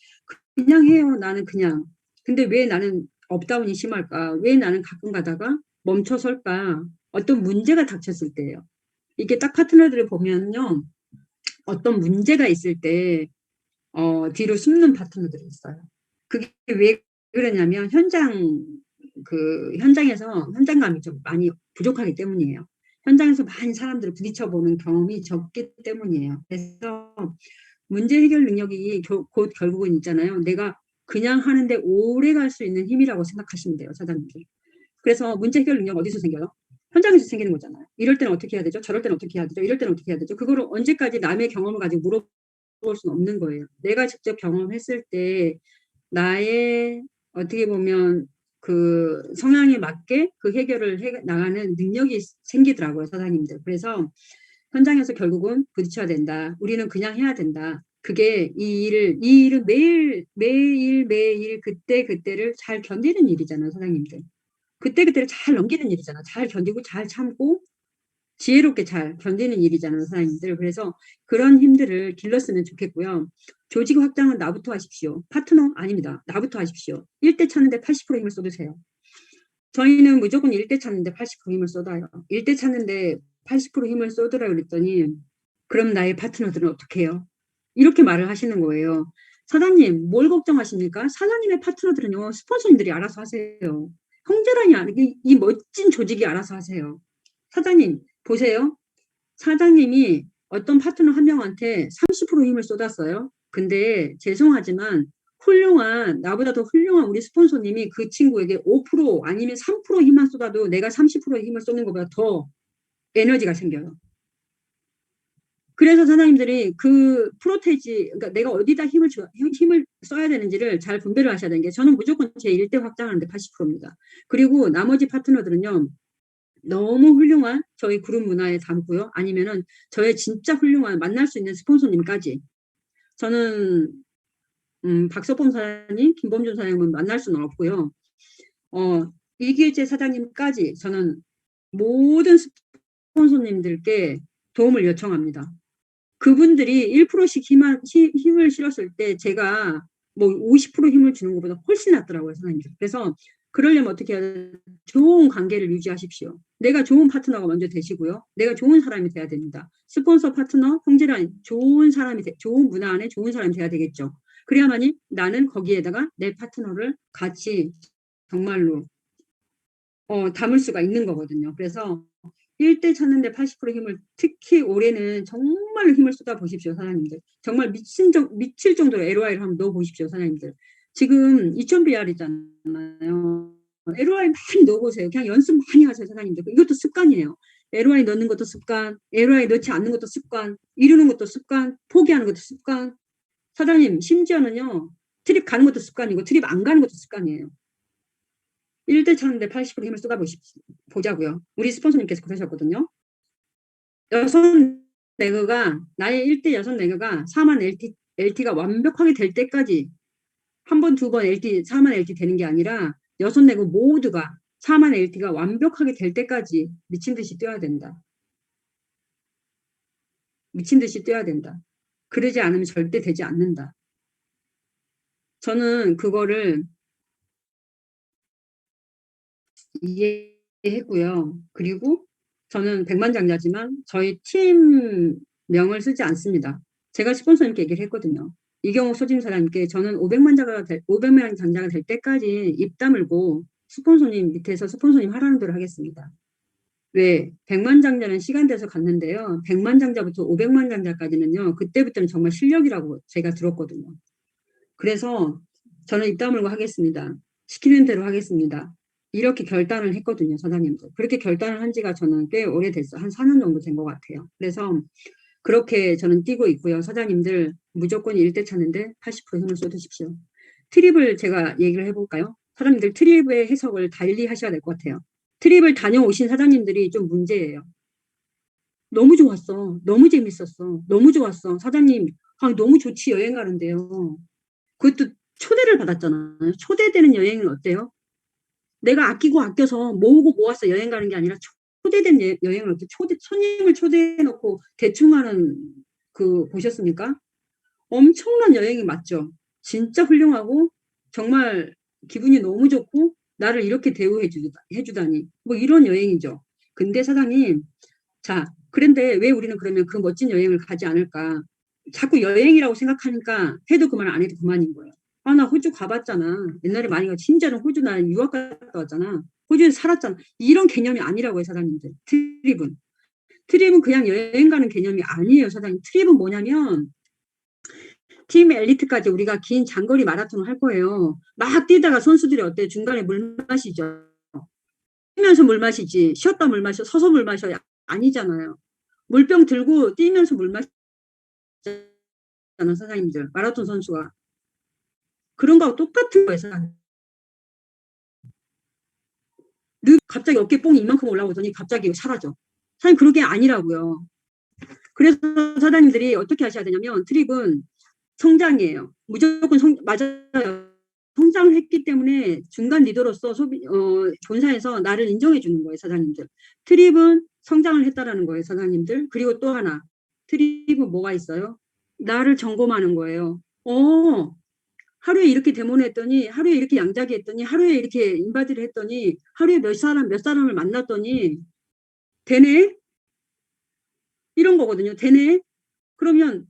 그냥 해요. 나는 그냥. 근데 왜 나는 업다운이 심할까? 왜 나는 가끔 가다가 멈춰설까? 어떤 문제가 닥쳤을 때예요. 이게 딱 파트너들을 보면요. 어떤 문제가 있을 때 뒤로 숨는 파트너들이 있어요. 그게 왜 그러냐면 현장에서 현장감이 좀 많이 부족하기 때문이에요. 현장에서 많이 사람들을 부딪혀보는 경험이 적기 때문이에요. 그래서 문제 해결 능력이 곧 결국은 있잖아요. 내가 그냥 하는데 오래 갈 수 있는 힘이라고 생각하시면 돼요. 사장님들. 그래서 문제 해결 능력 어디서 생겨요? 현장에서 생기는 거잖아요. 이럴 때는 어떻게 해야 되죠? 저럴 때는 어떻게 해야 되죠? 이럴 때는 어떻게 해야 되죠? 그거를 언제까지 남의 경험을 가지고 물어볼 수는 없는 거예요. 내가 직접 경험했을 때 나의 어떻게 보면 그 성향에 맞게 그 해결을 해 나가는 능력이 생기더라고요. 사장님들. 그래서 현장에서 결국은 부딪혀야 된다. 우리는 그냥 해야 된다. 그게 이 일은 매일 그때를 잘 견디는 일이잖아요. 사장님들. 그때를 잘 넘기는 일이잖아. 잘 견디고 잘 참고 지혜롭게 잘 견디는 일이잖아요. 사장님들. 그래서 그런 힘들을 길렀으면 좋겠고요. 조직 확장은 나부터 하십시오. 파트너 아닙니다. 나부터 하십시오. 1대 찾는데 80% 힘을 쏟으세요. 저희는 무조건 1대 찾는데 80% 힘을 쏟아요. 1대 찾는데 80% 힘을 쏟으라 그랬더니 그럼 나의 파트너들은 어떻게 해요? 이렇게 말을 하시는 거예요. 사장님 뭘 걱정하십니까? 사장님의 파트너들은요. 스폰서님들이 알아서 하세요. 형제란이 아니고 이 멋진 조직이 알아서 하세요. 사장님 보세요. 사장님이 어떤 파트너 한 명한테 30% 힘을 쏟았어요. 근데 죄송하지만 나보다 더 훌륭한 우리 스폰서님이 그 친구에게 5% 아니면 3% 힘만 쏟아도 내가 30%의 힘을 쏟는 것보다 더 에너지가 생겨요. 그래서 사장님들이 그 그러니까 내가 어디다 힘을 써야 되는지를 잘 분배를 하셔야 되는 게 저는 무조건 제 1대 확장하는데 80%입니다. 그리고 나머지 파트너들은요. 너무 훌륭한 저희 그룹 문화에 담고요. 아니면은 저의 진짜 훌륭한 만날 수 있는 스폰서님까지. 저는 박석범 사장님, 김범준 사장님은 만날 수는 없고요. 이길재 사장님까지 저는 모든 스폰서님들께 도움을 요청합니다. 그분들이 1%씩 힘을 실었을 때 제가 뭐 50% 힘을 주는 것보다 훨씬 낫더라고요, 사장님들. 그래서 그러려면 어떻게 해야 돼요? 좋은 관계를 유지하십시오. 내가 좋은 파트너가 먼저 되시고요. 내가 좋은 사람이 돼야 됩니다. 스폰서 파트너, 형제란 좋은 사람이, 좋은 문화 안에 좋은 사람이 돼야 되겠죠. 그래야만이 나는 거기에다가 내 파트너를 같이 정말로 담을 수가 있는 거거든요. 그래서 1대 찾는데 80% 힘을, 특히 올해는 정말로 힘을 쏟아 보십시오, 사장님들. 정말 미칠 정도로 LOI를 한번 넣어 보십시오, 사장님들. 지금 2000BR이잖아요. LOI 많이 넣어보세요. 그냥 연습 많이 하세요, 사장님들. 이것도 습관이에요. LOI 넣는 것도 습관, LOI 넣지 않는 것도 습관, 이루는 것도 습관, 포기하는 것도 습관. 사장님, 심지어는요, 트립 가는 것도 습관이고 트립 안 가는 것도 습관이에요. 1대 찾는데 80% 힘을 쏟아보자고요. 우리 스폰서님께서 그러셨거든요. 나의 1대 여섯 내그가 4만 LT가 완벽하게 될 때까지 한 번, 두 번 LT, 4만 LT 되는 게 아니라 여섯 내그 모두가 4만 LT가 완벽하게 될 때까지 미친 듯이 뛰어야 된다. 미친 듯이 뛰어야 된다. 그러지 않으면 절대 되지 않는다. 저는 그거를 이해했고요. 그리고 저는 백만장자지만 저희 팀명을 쓰지 않습니다. 제가 스폰서님께 얘기를 했거든요. 이경옥 소진사장님께 저는 500만 장자가 될 때까지 입 다물고 스폰서님 밑에서 스폰서님 하라는 대로 하겠습니다. 왜? 100만 장자는 시간 돼서 갔는데요. 100만 장자부터 500만 장자까지는요. 그때부터는 정말 실력이라고 제가 들었거든요. 그래서 저는 입 다물고 하겠습니다. 시키는 대로 하겠습니다. 이렇게 결단을 했거든요, 사장님도. 그렇게 결단을 한 지가 저는 꽤 오래됐어요. 한 4년 정도 된 것 같아요. 그래서 그렇게 저는 뛰고 있고요. 사장님들 무조건 1대 찾는데 80% 힘을 쏟으십시오. 트립을 제가 얘기를 해볼까요? 사장님들 트립의 해석을 달리 하셔야 될 것 같아요. 트립을 다녀오신 사장님들이 좀 문제예요. 너무 좋았어. 너무 재밌었어. 너무 좋았어. 사장님, 너무 좋지. 여행 가는데요. 그것도 초대를 받았잖아요. 초대되는 여행은 어때요? 내가 아끼고 아껴서 모으고 모아서 여행 가는 게 아니라 초대된 여행을 어떻게 손님을 초대해놓고 대충 하는 보셨습니까? 엄청난 여행이 맞죠? 진짜 훌륭하고 정말 기분이 너무 좋고 나를 이렇게 해주다니 뭐 이런 여행이죠. 근데 사장님, 자, 그런데 왜 우리는 그러면 그 멋진 여행을 가지 않을까? 자꾸 여행이라고 생각하니까 해도 그만 안 해도 그만인 거예요. 나 호주 가봤잖아. 옛날에 많이 가. 심지어는 호주 나 유학 갔다 왔잖아. 호주에서 살았잖아. 이런 개념이 아니라고요, 사장님들. 트립은. 트립은 그냥 여행 가는 개념이 아니에요, 사장님. 트립은 뭐냐면 팀 엘리트까지 우리가 긴 장거리 마라톤을 할 거예요. 막 뛰다가 선수들이 어때요? 중간에 물 마시죠. 뛰면서 물 마시지. 쉬었다 물 마셔. 서서 물 마셔. 아니잖아요. 물병 들고 뛰면서 물 마시잖아, 사장님들. 마라톤 선수가. 그런 거하고 똑같은 거예요, 사장님. 갑자기 어깨 뽕이 이만큼 올라오더니 갑자기 사라져. 사장님, 그런 게 아니라고요. 그래서 사장님들이 어떻게 하셔야 되냐면 트립은 성장이에요. 무조건 맞아요. 성장을 했기 때문에 중간 리더로서 본사에서 나를 인정해 주는 거예요, 사장님들. 트립은 성장을 했다라는 거예요, 사장님들. 그리고 또 하나, 트립은 뭐가 있어요? 나를 점검하는 거예요. 하루에 이렇게 데모를 했더니, 하루에 이렇게 양자기 했더니, 하루에 이렇게 인바디를 했더니, 하루에 몇 사람을 만났더니 되네? 이런 거거든요. 되네? 그러면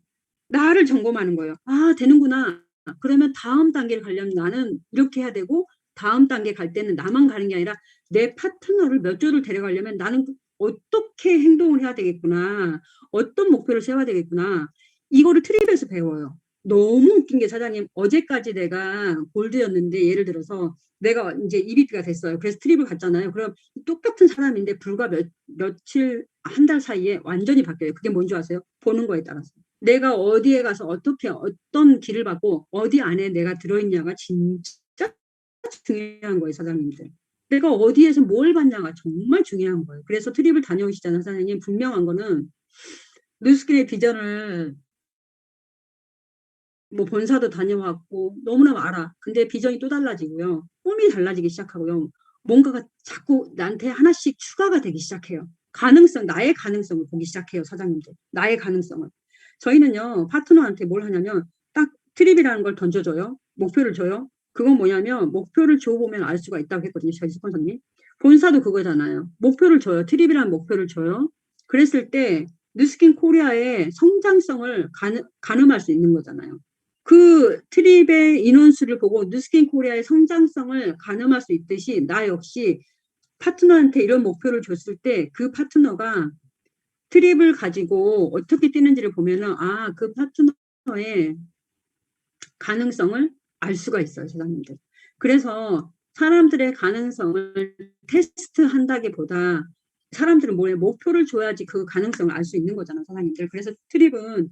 나를 점검하는 거예요. 되는구나. 그러면 다음 단계를 가려면 나는 이렇게 해야 되고 다음 단계 갈 때는 나만 가는 게 아니라 내 파트너를 몇 조를 데려가려면 나는 어떻게 행동을 해야 되겠구나. 어떤 목표를 세워야 되겠구나. 이거를 트립에서 배워요. 너무 웃긴 게 사장님, 어제까지 내가 골드였는데 예를 들어서 내가 이제 EBP가 됐어요. 그래서 트립을 갔잖아요. 그럼 똑같은 사람인데 불과 며칠, 한 달 사이에 완전히 바뀌어요. 그게 뭔지 아세요? 보는 거에 따라서. 내가 어디에 가서 어떤 길을 받고 어디 안에 내가 들어있냐가 진짜 중요한 거예요, 사장님들. 내가 어디에서 뭘 받냐가 정말 중요한 거예요. 그래서 트립을 다녀오시잖아요, 사장님. 분명한 거는 뉴스킨의 비전을 뭐 본사도 다녀왔고 너무나 알아. 근데 비전이 또 달라지고요. 꿈이 달라지기 시작하고요. 뭔가가 자꾸 나한테 하나씩 추가가 되기 시작해요. 가능성, 나의 가능성을 보기 시작해요, 사장님들. 나의 가능성을. 저희는요, 파트너한테 뭘 하냐면 딱 트립이라는 걸 던져줘요. 목표를 줘요. 그건 뭐냐면 목표를 줘보면 알 수가 있다고 했거든요, 저희 스폰서님이. 본사도 그거잖아요. 목표를 줘요. 트립이라는 목표를 줘요. 그랬을 때 뉴스킨 코리아의 성장성을 가늠할 수 있는 거잖아요. 그 트립의 인원수를 보고 뉴스킨 코리아의 성장성을 가늠할 수 있듯이 나 역시 파트너한테 이런 목표를 줬을 때 그 파트너가 트립을 가지고 어떻게 뛰는지를 보면은 아, 그 파트너의 가능성을 알 수가 있어요, 사장님들. 그래서 사람들의 가능성을 테스트한다기보다 사람들은 뭐에 목표를 줘야지 그 가능성을 알 수 있는 거잖아요, 사장님들. 그래서 트립은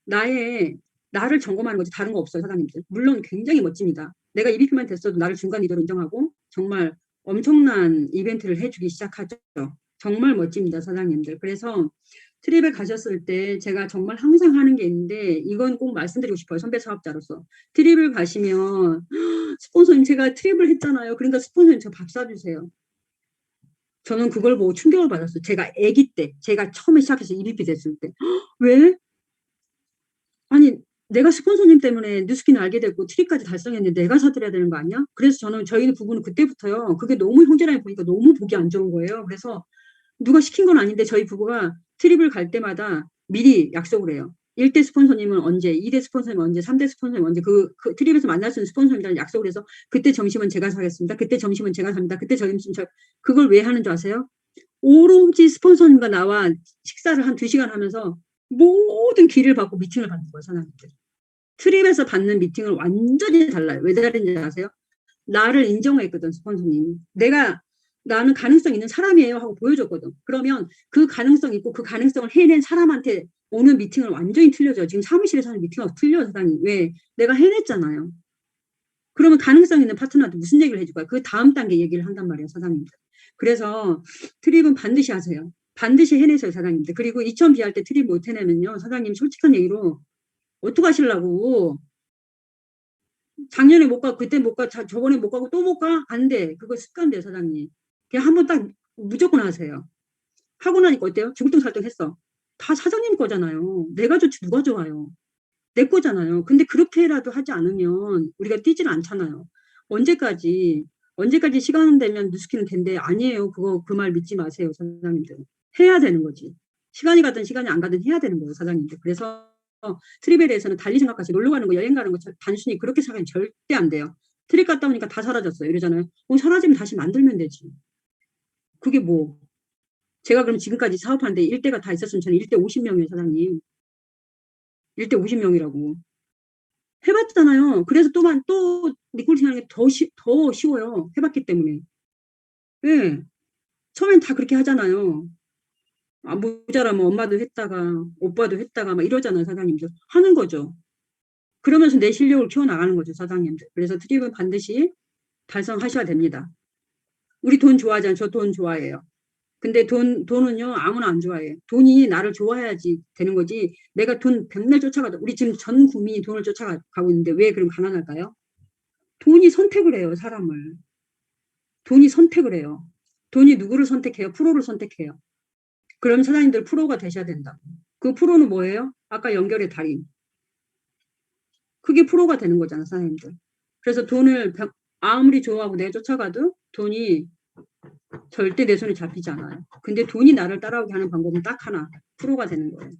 나를 점검하는 거지 다른 거 없어요, 사장님들. 물론 굉장히 멋집니다. 내가 EVP만 됐어도 나를 중간 리더로 인정하고 정말 엄청난 이벤트를 해주기 시작하죠. 정말 멋집니다, 사장님들. 그래서 트립에 가셨을 때 제가 정말 항상 하는 게 있는데 이건 꼭 말씀드리고 싶어요, 선배 사업자로서. 트립을 가시면 스폰서님 제가 트립을 했잖아요. 그러니까 스폰서님 저 밥 사주세요. 저는 그걸 보고 충격을 받았어요. 제가 아기 때, 제가 처음에 시작해서 EVP 됐을 때. 왜? 아니 내가 스폰서님 때문에 뉴스킨을 알게 됐고 트립까지 달성했는데 내가 사드려야 되는 거 아니야? 그래서 저희 부부는 그때부터요. 그게 너무 형제라니 보니까 너무 보기 안 좋은 거예요. 그래서 누가 시킨 건 아닌데 저희 부부가 트립을 갈 때마다 미리 약속을 해요. 1대 스폰서님은 언제, 2대 스폰서님은 언제, 3대 스폰서님은 언제 그 트립에서 만날 수 있는 스폰서님들랑 약속을 해서 그때 점심은 제가 사겠습니다. 그때 점심은 제가 삽니다. 그때 점심 그걸 왜 하는 줄 아세요? 오로지 스폰서님과 나와 식사를 한 2시간 하면서 모든 기를 받고 미팅을 받는 거예요, 사장님들. 트립에서 받는 미팅을 완전히 달라요. 왜 다른지 아세요? 나를 인정했거든, 스폰서님이. 나는 가능성 있는 사람이에요 하고 보여줬거든. 그러면 그 가능성 있고 그 가능성을 해낸 사람한테 오는 미팅을 완전히 틀려져요. 지금 사무실에서 하는 미팅하고 틀려요, 사장님. 왜? 내가 해냈잖아요. 그러면 가능성 있는 파트너한테 무슨 얘기를 해줄 거야? 그 다음 단계 얘기를 한단 말이에요, 사장님들. 그래서 트립은 반드시 하세요. 반드시 해내세요, 사장님들. 그리고 2000B 할 때 트립 못 해내면요, 사장님 솔직한 얘기로 어떡하시려고. 작년에 못 가고 그때 못 가, 저번에 못 가고 또 못 가? 안 돼. 그거 습관돼요, 사장님. 그냥 한번 딱 무조건 하세요. 하고 나니까 어때요? 중등살등 했어. 다 사장님 거잖아요. 내가 좋지 누가 좋아요. 내 거잖아요. 근데 그렇게라도 하지 않으면 우리가 뛰지는 않잖아요. 언제까지 시간 되면 뉴스키는 된대. 아니에요. 그 말 믿지 마세요, 사장님들. 해야 되는 거지. 시간이 가든 시간이 안 가든 해야 되는 거예요, 사장님들. 그래서 트립에 대해서는 달리 생각하시 놀러 가는 거, 여행 가는 거 단순히 그렇게 생각하면 절대 안 돼요. 트립 갔다 오니까 다 사라졌어요. 이러잖아요. 사라지면 다시 만들면 되지. 그게 뭐. 제가 그럼 지금까지 사업하는데 1대가 다 있었으면 저는 1대 50명이에요, 사장님. 1대 50명이라고. 해봤잖아요. 그래서 또 리콜팅 하는 게 더 쉬워요. 해봤기 때문에. 예. 처음엔 다 그렇게 하잖아요. 아, 모자라면 엄마도 했다가, 오빠도 했다가, 막 이러잖아요, 사장님들. 하는 거죠. 그러면서 내 실력을 키워나가는 거죠, 사장님들. 그래서 트립은 반드시 달성하셔야 됩니다. 우리 돈 좋아하잖아요. 저 돈 좋아해요. 근데 돈은요, 아무나 안 좋아해. 돈이 나를 좋아해야지 되는 거지. 내가 돈 백날 쫓아가도, 우리 지금 전 국민이 돈을 쫓아가고 있는데 왜 그럼 가난할까요? 돈이 선택을 해요, 사람을. 돈이 선택을 해요. 돈이 누구를 선택해요? 프로를 선택해요. 그럼 사장님들 프로가 되셔야 된다. 그 프로는 뭐예요? 아까 연결의 달인. 그게 프로가 되는 거잖아, 사장님들. 그래서 돈을 아무리 좋아하고 내가 쫓아가도 돈이 절대 내 손에 잡히지 않아요. 근데 돈이 나를 따라오게 하는 방법은 딱 하나. 프로가 되는 거예요.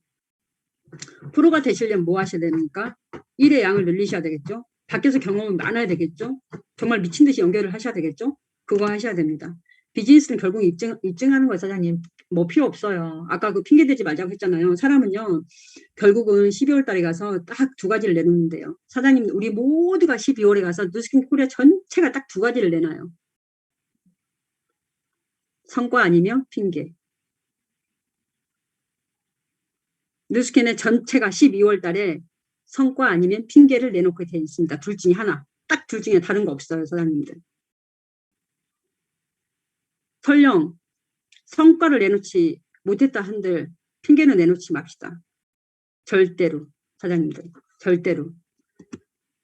프로가 되시려면 뭐 하셔야 됩니까? 일의 양을 늘리셔야 되겠죠? 밖에서 경험은 많아야 되겠죠? 정말 미친 듯이 연결을 하셔야 되겠죠? 그거 하셔야 됩니다. 비즈니스는 결국 입증하는 거예요, 사장님. 뭐 필요 없어요. 아까 그 핑계 대지 말자고 했잖아요. 사람은요, 결국은 12월 달에 가서 딱 2가지를 내놓는데요. 사장님, 우리 모두가 12월에 가서 뉴스킨 코리아 전체가 딱 2가지를 내놔요. 성과 아니면 핑계. 뉴스캔의 전체가 12월 달에 성과 아니면 핑계를 내놓게 돼 있습니다. 둘 중에 하나. 딱 둘 중에 다른 거 없어요, 사장님들. 설령 성과를 내놓지 못했다 한들 핑계는 내놓지 맙시다. 절대로, 사장님들. 절대로.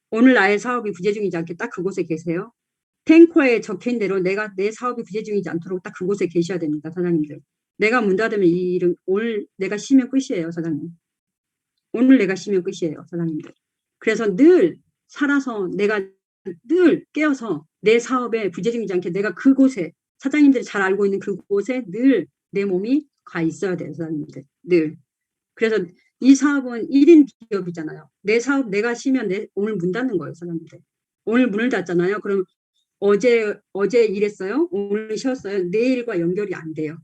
오늘 나의 사업이 부재중이지 않게 딱 그곳에 계세요. 탱커에 적힌 대로 내가 내 사업이 부재중이지 않도록 딱 그곳에 계셔야 됩니다, 사장님들. 내가 문 닫으면 이 일은 오늘 내가 쉬면 끝이에요, 사장님. 오늘 내가 쉬면 끝이에요, 사장님들. 그래서 늘 살아서 내가 늘 깨어서 내 사업에 부재중이지 않게 내가 그곳에 사장님들이 잘 알고 있는 그곳에 늘 내 몸이 가 있어야 돼요, 사장님들. 늘. 그래서 이 사업은 1인 기업이잖아요. 내 사업 내가 쉬면 오늘 문 닫는 거예요, 사장님들. 오늘 문을 닫잖아요. 그럼 어제 일했어요. 오늘 쉬었어요. 내일과 연결이 안 돼요.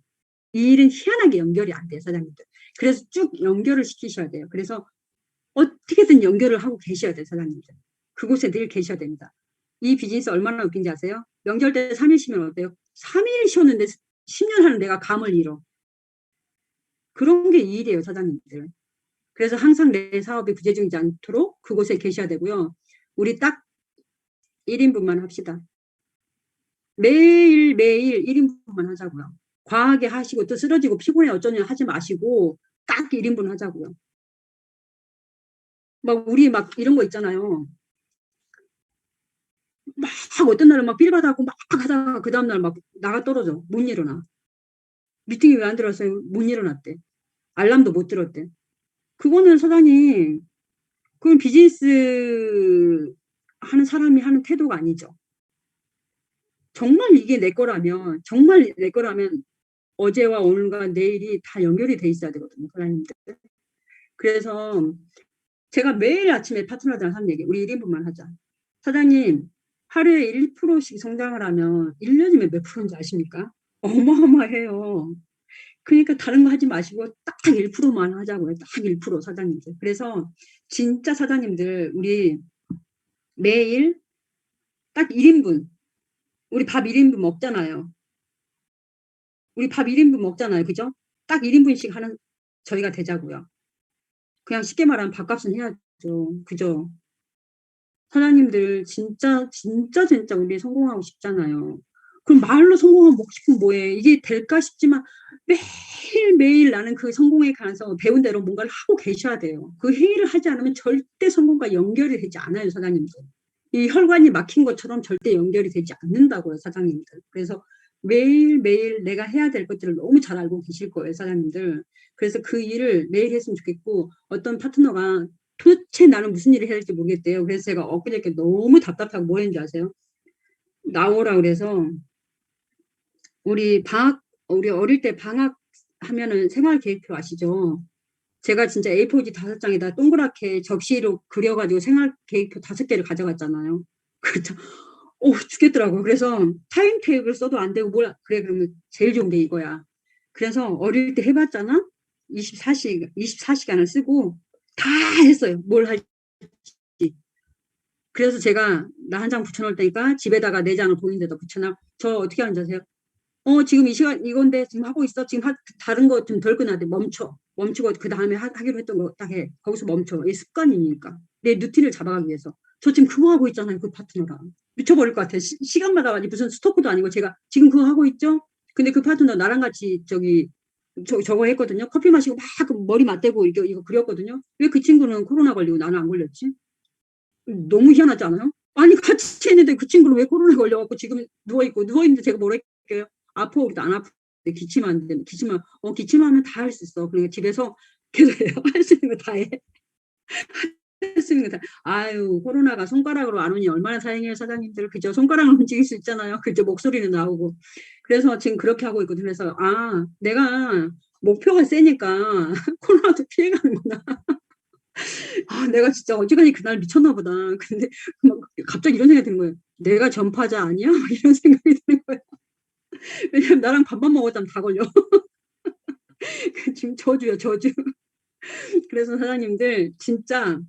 이 일은 희한하게 연결이 안 돼요, 사장님들. 그래서 쭉 연결을 시키셔야 돼요. 그래서 어떻게든 연결을 하고 계셔야 돼요, 사장님들. 그곳에 늘 계셔야 됩니다. 이 비즈니스 얼마나 웃긴지 아세요? 명절 때 3일 쉬면 어때요? 3일 쉬었는데 10년 하는 내가 감을 잃어. 그런 게 이 일이에요, 사장님들. 그래서 항상 내 사업이 부재중이지 않도록 그곳에 계셔야 되고요. 우리 딱 1인분만 합시다. 매일 1인분만 하자고요. 과하게 하시고 또 쓰러지고 피곤해 어쩌냐 하지 마시고 딱 1인분 하자고요. 막 우리 막 이런 거 있잖아요. 막 어떤 날은 막 빌받아갖고 막 하다가 그 다음날 막 나가 떨어져. 못 일어나. 미팅이 왜 안 들어왔어요? 못 일어났대. 알람도 못 들었대. 그거는 사장님, 그건 비즈니스 하는 사람이 하는 태도가 아니죠. 정말 이게 내 거라면 어제와 오늘과 내일이 다 연결이 돼 있어야 되거든요, 사장님들. 그래서 제가 매일 아침에 파트너들랑 하는 얘기, 우리 1인분만 하자. 사장님, 하루에 1%씩 성장을 하면 1년이면 몇 프로인지 아십니까? 어마어마해요. 그러니까 다른 거 하지 마시고 딱 1%만 하자고요. 딱 1% 사장님들. 그래서 진짜 사장님들 우리 매일 딱 1인분, 우리 밥 1인분 먹잖아요. 우리 밥 1인분 먹잖아요. 그죠? 딱 1인분씩 하는 저희가 되자고요. 그냥 쉽게 말하면 밥값은 해야죠. 그죠? 사장님들 진짜 우리 성공하고 싶잖아요. 그럼 말로 성공하면 먹고 싶으면 뭐해? 이게 될까 싶지만 매일매일 나는 그 성공에 관해서 배운 대로 뭔가를 하고 계셔야 돼요. 그 행위를 하지 않으면 절대 성공과 연결이 되지 않아요, 사장님들. 이 혈관이 막힌 것처럼 절대 연결이 되지 않는다고요, 사장님들. 그래서 매일매일 내가 해야 될 것들을 너무 잘 알고 계실 거예요, 사장님들. 그래서 그 일을 매일 했으면 좋겠고, 어떤 파트너가 도대체 나는 무슨 일을 해야 될지 모르겠대요. 그래서 제가 엊그저께 너무 답답하고 뭐 했는지 아세요? 나오라 그래서 우리 어릴 때 방학 하면은 생활계획표 아시죠? 제가 진짜 A4지 5장에다 동그랗게 접시로 그려가지고 생활계획표 5개를 가져갔잖아요. 그렇죠. 죽겠더라고요. 그래서 타임테이블 써도 안 되고 그래 그러면 제일 좋은 게 이거야. 그래서 어릴 때 해봤잖아. 24시간을 쓰고 다 했어요. 뭘 할지. 그래서 제가 나 한 장 붙여놓을 테니까 집에다가 4장을 보이는 데다 붙여놔. 저 어떻게 하는지 아세요? 지금 이 시간 이건데 지금 하고 있어. 지금 다른 거 좀 덜 끝나야 돼. 멈추고 그 다음에 하기로 했던 거 딱 해. 거기서 멈춰. 이게 습관이니까. 내 루틴을 잡아가기 위해서. 저 지금 그거 하고 있잖아요. 그 파트너랑. 미쳐버릴 것 같아. 시간마다 가지 무슨 스토커도 아니고 제가 지금 그거 하고 있죠? 근데 그 파트너 나랑 같이 저거 했거든요. 커피 마시고 막 머리 맞대고 이거 그렸거든요. 왜 그 친구는 코로나 걸리고 나는 안 걸렸지? 너무 희한하지 않아요? 아니 같이 했는데 그 친구는 왜 코로나 걸려갖고 지금 누워있는데 제가 뭐라 할게요? 아파 우리도 안 아프는데 기침하면 다 할 수 있어. 그러니까 집에서 계속 해요. 할 수 있는 거 다 해. 할 수 있는 거 다. 아유 코로나가 손가락으로 안 오니 얼마나 다행이에요, 사장님들. 그죠? 손가락을 움직일 수 있잖아요. 그죠? 목소리는 나오고. 그래서 지금 그렇게 하고 있거든요. 그래서 내가 목표가 세니까 코로나도 피해가는구나. 내가 진짜 어지간히 그날 미쳤나 보다. 근데 막 갑자기 이런 생각이 드는 거예요. 내가 전파자 아니야? 이런 생각이 드는 거예요. 왜냐면 나랑 밥만 먹었다면 다 걸려. 지금 저주요, 저주. 그래서 사장님들 진짜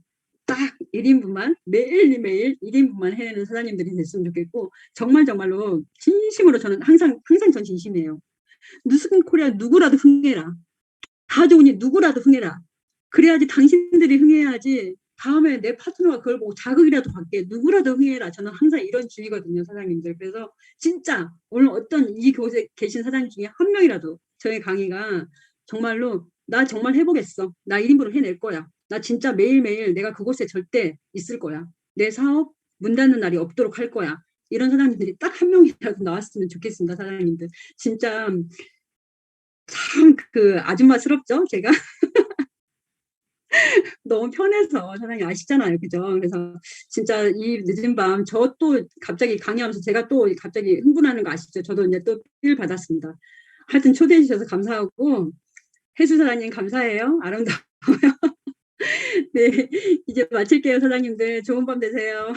딱 1인분만 매일매일 1인분만 해내는 사장님들이 됐으면 좋겠고, 정말로 진심으로 저는 항상 전 진심이에요. 누스킨 코리아 누구라도 흥해라. 다 좋으니 누구라도 흥해라. 그래야지 당신들이 흥해야지 다음에 내 파트너가 그걸 보고 자극이라도 받게. 누구라도 흥해라. 저는 항상 이런 주의거든요, 사장님들. 그래서 진짜 오늘 어떤 이곳에 계신 사장님 중에 한 명이라도 저희 강의가 정말로 나 정말 해보겠어. 나 1인분을 해낼 거야. 나 진짜 매일매일 내가 그곳에 절대 있을 거야. 내 사업 문 닫는 날이 없도록 할 거야. 이런 사장님들이 딱 한 명이라도 나왔으면 좋겠습니다, 사장님들. 진짜 참 그 아줌마스럽죠, 제가? 너무 편해서 사장님 아시잖아요. 그죠? 그래서 진짜 이 늦은 밤 저 또 갑자기 강의하면서 제가 또 갑자기 흥분하는 거 아시죠? 저도 이제 또 필 받았습니다. 하여튼 초대해 주셔서 감사하고 혜수 사장님 감사해요. 아름다워요. 네. 이제 마칠게요, 사장님들. 좋은 밤 되세요.